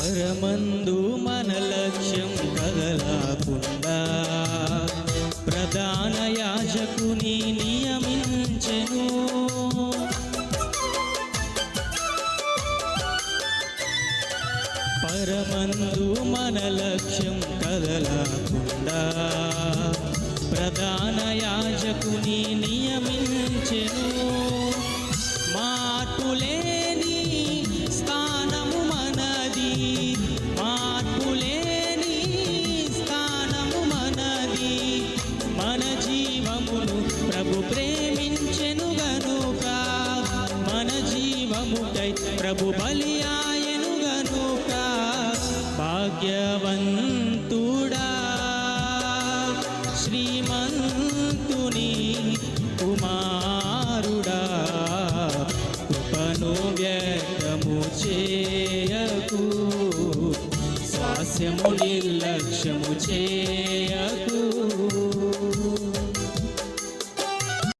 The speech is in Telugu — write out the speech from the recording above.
పరమందు మన లక్ష్యం కదలకుండా ప్రధాన యాజకుని నియమించెను. పరమందు మన లక్ష్యం కదలకుండా ప్రధాన యాజకుని నియమించెను. మార్పులేని స్థానము మనది, మార్పులేని స్థానము మనది. మన జీవమును ప్రభు ప్రేమించెను గనుక, మన జీవముకై ప్రభు బలి ఆయను గనుక. భాగ్యవంతుడా శ్రీమంతుని కుమారుడా, కృపను వ్యక్తము చేయకు, స్వాస్యము నిర్లక్ష్యము చేయకు.